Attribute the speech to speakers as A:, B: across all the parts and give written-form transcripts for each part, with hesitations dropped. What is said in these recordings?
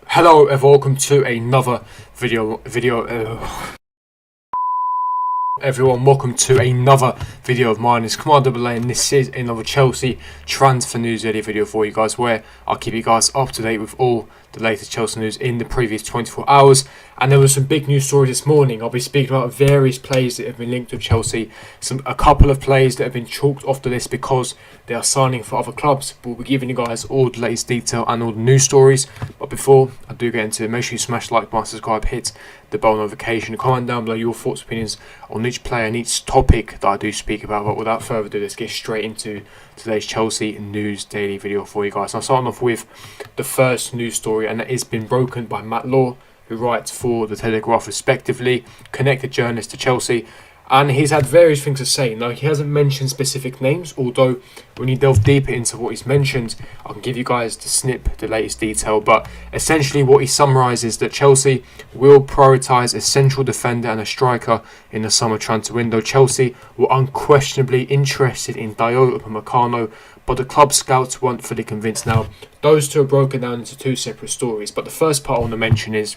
A: Hello and welcome to another video. Everyone, welcome to another video of mine. It's Kemal AA and this is another Chelsea transfer news video for you guys, where I'll keep you guys up to date with all the latest Chelsea news in the previous 24 hours. And there was some big news stories this morning. I'll be speaking about various players that have been linked with Chelsea, a couple of players that have been chalked off the list because they are signing for other clubs. We'll be giving you guys all the latest detail and all the news stories. But before I do get into it, make sure you smash the like button, subscribe, hit the bell notification, comment down below your thoughts, opinions on each player and each topic that I do speak about. But without further ado, let's get straight into today's Chelsea news daily video for you guys. I'll start off with the first news story, and that has been broken by Matt Law, who writes for the Telegraph respectively, connected journalist to Chelsea, and he's had various things to say. Now, he hasn't mentioned specific names, although when you delve deeper into what he's mentioned, I can give you guys the latest detail. But essentially what he summarises that Chelsea will prioritise a central defender and a striker in the summer transfer window. Chelsea were unquestionably interested in Upamecano, but the club scouts weren't fully convinced. Now, those two are broken down into two separate stories, but the first part I want to mention is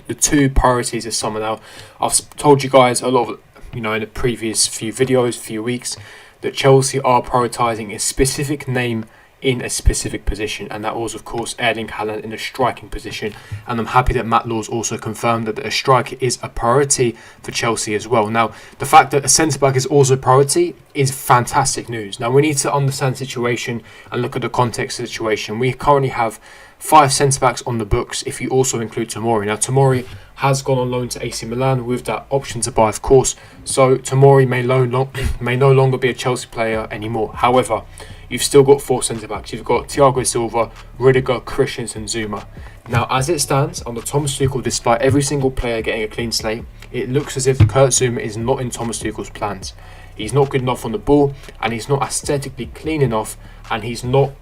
A: the two priorities this summer. Now, I've told you guys a lot of, in the previous few videos, few weeks, that Chelsea are prioritising a specific name in a specific position, and that was of course Erling Haaland in a striking position. And I'm happy that Matt Law's also confirmed that a striker is a priority for Chelsea as well. Now, the fact that a centre-back is also a priority is fantastic news. Now, we need to understand the situation and look at the context of the situation. We currently have 5 centre-backs on the books if you also include Tomori. Now, Tomori has gone on loan to AC Milan with that option to buy, of course, so Tomori may no longer be a Chelsea player anymore. However, you've still got 4 centre-backs. You've got Thiago Silva, Rudiger, Christensen, Zuma. Now, as it stands, under Thomas Tuchel, despite every single player getting a clean slate, it looks as if Kurt Zuma is not in Thomas Tuchel's plans. He's not good enough on the ball, and he's not aesthetically clean enough, and he's not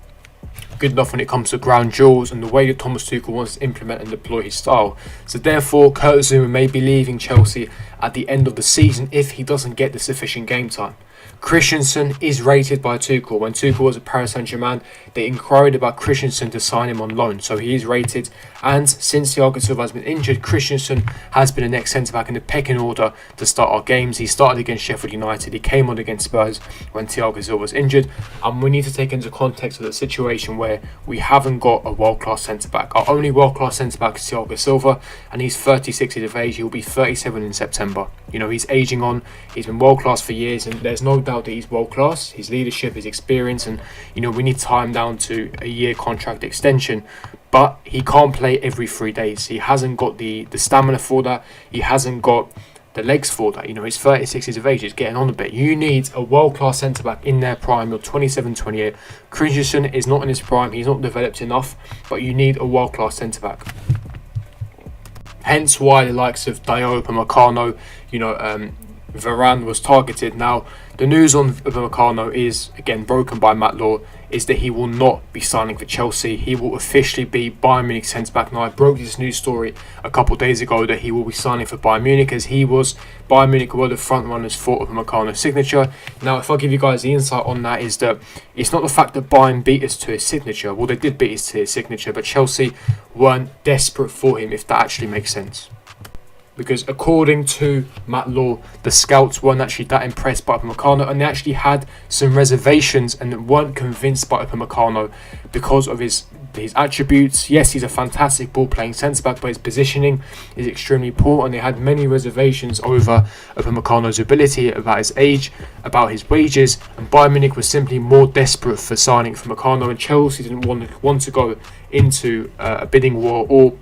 A: good enough when it comes to ground duels and the way that Thomas Tuchel wants to implement and deploy his style. So therefore, Kurt Zuma may be leaving Chelsea at the end of the season if he doesn't get the sufficient game time. Christensen is rated by Tuchel. When Tuchel was at Paris Saint-Germain, they inquired about Christensen to sign him on loan, so he is rated. And since Thiago Silva has been injured, Christensen has been the next centre-back in the pecking order to start our games. He started against Sheffield United, he came on against Spurs when Thiago Silva was injured, and we need to take into context of the situation where we haven't got a world-class centre-back. Our only world-class centre-back is Thiago Silva, and he's 36 years of age. He'll be 37 in September. He's ageing on, he's been world-class for years, and there's no doubt that he's world class. His leadership, his experience, and we need to tie him down to a year contract extension. But he can't play every 3 days. He hasn't got the stamina for that. He hasn't got the legs for that. He's 36 years of age. He's getting on a bit. You need a world class centre back in their prime. You're 27, 28. Christensen is not in his prime. He's not developed enough. But you need a world class centre back. Hence why the likes of Upamecano, Varane was targeted. Now, the news on Upamecano is, again, broken by Matt Law, is that he will not be signing for Chelsea. He will officially be Bayern Munich centre-back. Now, I broke this news story a couple of days ago that he will be signing for Bayern Munich, as Bayern Munich were the front runners for Upamecano's signature. Now, if I give you guys the insight on that, is that it's not the fact that Bayern beat us to his signature. Well, they did beat us to his signature, but Chelsea weren't desperate for him, if that actually makes sense. Because according to Matt Law, the scouts weren't actually that impressed by Upamecano, and they actually had some reservations and weren't convinced by Upamecano because of his attributes. Yes, he's a fantastic ball-playing centre-back, but his positioning is extremely poor, and they had many reservations over Upamecano's ability, about his age, about his wages, and Bayern Munich was simply more desperate for signing Upamecano, and Chelsea didn't want to go into a bidding war or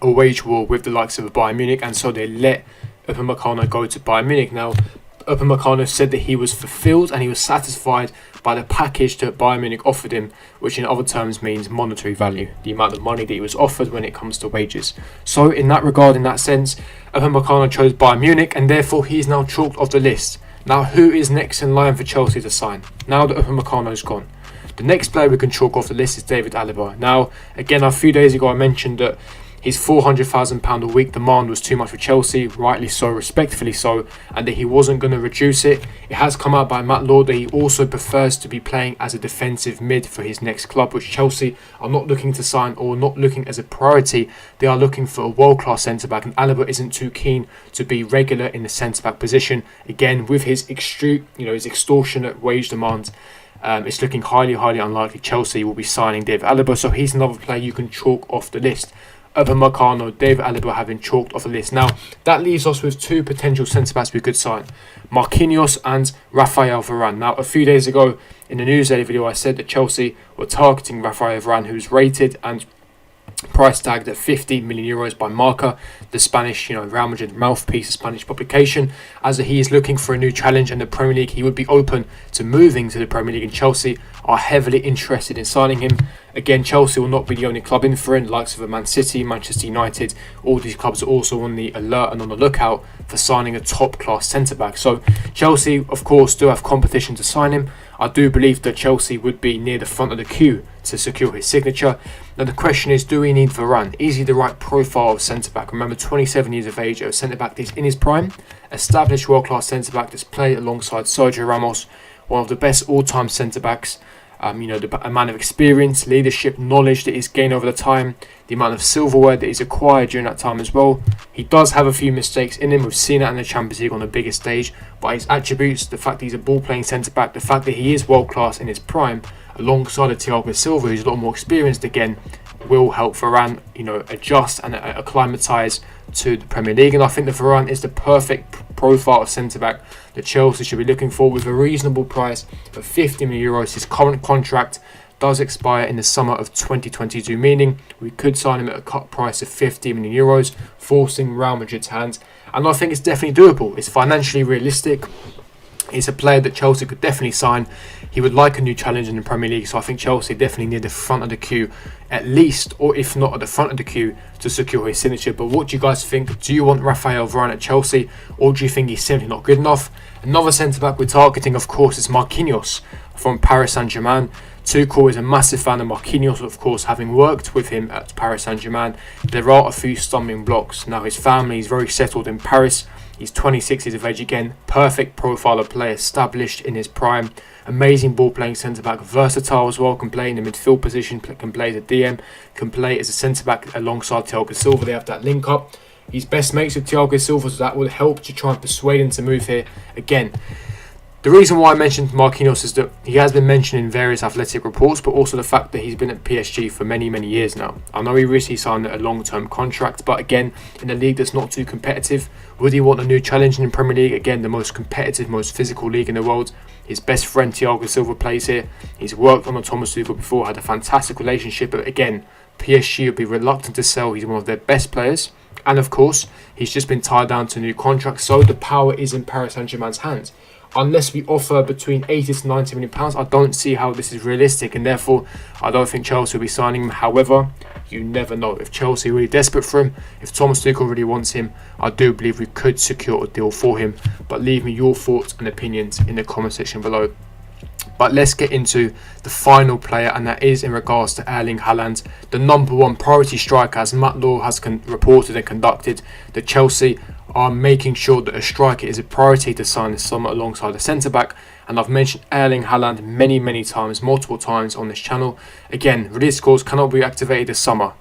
A: a wage war with the likes of Bayern Munich, and so they let Upamecano go to Bayern Munich. Now, Upamecano said that he was fulfilled and he was satisfied by the package that Bayern Munich offered him, which in other terms means monetary value, the amount of money that he was offered when it comes to wages. So in that regard, in that sense, Upamecano chose Bayern Munich, and therefore he is now chalked off the list. Now, who is next in line for Chelsea to sign now that Upamecano is gone? The next player we can chalk off the list is David Alaba. Now, again, a few days ago I mentioned that his £400,000 a week demand was too much for Chelsea, rightly so, respectfully so, and that he wasn't going to reduce it. It has come out by Matt Law that he also prefers to be playing as a defensive mid for his next club, which Chelsea are not looking to sign or not looking as a priority. They are looking for a world-class centre-back, and Alaba isn't too keen to be regular in the centre-back position. Again, with his his extortionate wage demands, it's looking highly unlikely Chelsea will be signing David Alaba, so he's another player you can chalk off the list. Upamecano, David Alaba have been chalked off the list. Now, that leaves us with two potential centre-backs we could sign, Marquinhos and Raphael Varane. Now, a few days ago in the news daily video, I said that Chelsea were targeting Raphael Varane, who's rated and price tagged at 50 million euros by Marca, the Spanish, Real Madrid mouthpiece, a Spanish publication, as he is looking for a new challenge in the Premier League. He would be open to moving to the Premier League, and Chelsea are heavily interested in signing him. Again, Chelsea will not be the only club in for him. Likes of Man City, Manchester United, all these clubs are also on the alert and on the lookout for signing a top-class centre-back. So Chelsea, of course, do have competition to sign him. I do believe that Chelsea would be near the front of the queue to secure his signature. Now the question is, do we need Varane? Is he the right profile of centre-back? Remember, 27 years of age, a centre-back that's in his prime, established world-class centre-back that's played alongside Sergio Ramos, one of the best all-time centre-backs. The amount of experience, leadership, knowledge that he's gained over the time, the amount of silverware that he's acquired during that time as well. He does have a few mistakes in him. We've seen that in the Champions League on the biggest stage. But his attributes, the fact that he's a ball-playing centre-back, the fact that he is world-class in his prime, alongside a Thiago Silva, who's a lot more experienced again, will help Varane, adjust and acclimatise to the Premier League. And I think that Varane is the perfect profile of centre-back that Chelsea should be looking for, with a reasonable price of 50 million euros. His current contract does expire in the summer of 2022, meaning we could sign him at a cut price of 50 million euros, forcing Real Madrid's hand. And I think it's definitely doable. It's financially realistic. He's a player that Chelsea could definitely sign. He would like a new challenge in the Premier League, so I think Chelsea definitely near the front of the queue, at least, or if not at the front of the queue, to secure his signature. But what do you guys think? Do you want Raphael Varane at Chelsea, or do you think he's simply not good enough? Another centre-back we're targeting, of course, is Marquinhos from Paris Saint-Germain. Tuchel is a massive fan of Marquinhos, of course, having worked with him at Paris Saint-Germain. There are a few stumbling blocks. Now, his family is very settled in Paris. He's 26 years of age again, perfect profile of player, established in his prime, amazing ball-playing centre-back, versatile as well, can play in the midfield position, can play as a DM, can play as a centre-back alongside Thiago Silva. They have that link-up. He's best mates with Thiago Silva, so that will help to try and persuade him to move here. Again, the reason why I mentioned Marquinhos is that he has been mentioned in various athletic reports, but also the fact that he's been at PSG for many years now. I know he recently signed a long-term contract, but again, in a league that's not too competitive, would he want a new challenge in the Premier League? Again, the most competitive, most physical league in the world. His best friend Thiago Silva plays here. He's worked on Thomas Tuchel before, had a fantastic relationship, but again, PSG would be reluctant to sell. He's one of their best players. And of course, he's just been tied down to a new contract, so the power is in Paris Saint-Germain's hands. Unless we offer between 80 to 90 million pounds, I don't see how this is realistic, and therefore I don't think Chelsea will be signing him. However, you never know. If Chelsea are really desperate for him, if Thomas Tuchel really wants him, I do believe we could secure a deal for him. But leave me your thoughts and opinions in the comment section below. But let's get into the final player, and that is in regards to Erling Haaland, the #1 priority striker, as Matt Law has reported and conducted, that Chelsea are making sure that a striker is a priority to sign this summer alongside a centre-back. And I've mentioned Erling Haaland many times, multiple times on this channel. Again, release clause cannot be activated this summer.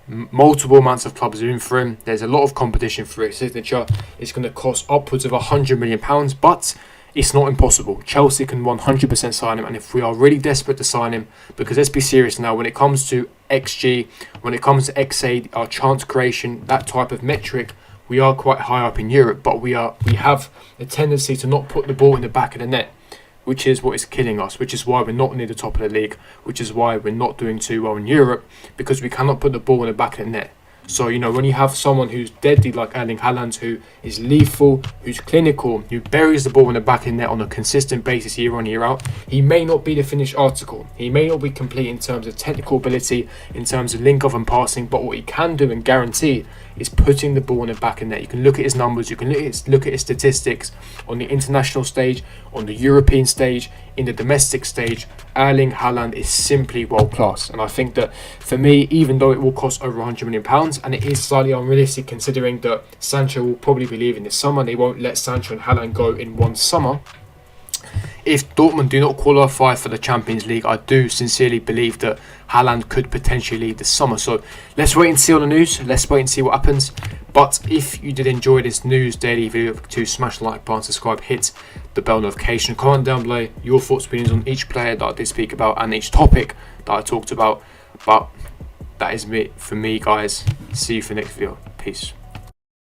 A: Multiple amounts of clubs are in for him. There's a lot of competition for his signature. It's going to cost upwards of £100 million, but it's not impossible. Chelsea can 100% sign him, and if we are really desperate to sign him, because let's be serious now, when it comes to XG, when it comes to XA, our chance creation, that type of metric, we are quite high up in Europe, but we have a tendency to not put the ball in the back of the net, which is what is killing us, which is why we're not near the top of the league, which is why we're not doing too well in Europe, because we cannot put the ball in the back of the net. So, when you have someone who's deadly like Erling Haaland, who is lethal, who's clinical, who buries the ball in the back of the net on a consistent basis year on, year out, he may not be the finished article. He may not be complete in terms of technical ability, in terms of link-off and passing, but what he can do and guarantee is putting the ball in the back of the net. You can look at his numbers, you can look at his statistics on the international stage, on the European stage. in the domestic stage, Erling Haaland is simply world class. And I think that for me, even though it will cost over £100 million, and it is slightly unrealistic considering that Sancho will probably be leaving this summer, they won't let Sancho and Haaland go in one summer. If Dortmund do not qualify for the Champions League, I do sincerely believe that Haaland could potentially leave this summer. So let's wait and see on the news. Let's wait and see what happens. But if you did enjoy this news daily video, to smash the like button, subscribe, hit the bell notification, comment down below your thoughts, opinions on each player that I did speak about and each topic that I talked about. But that is it for me, guys. See you for the next video. Peace.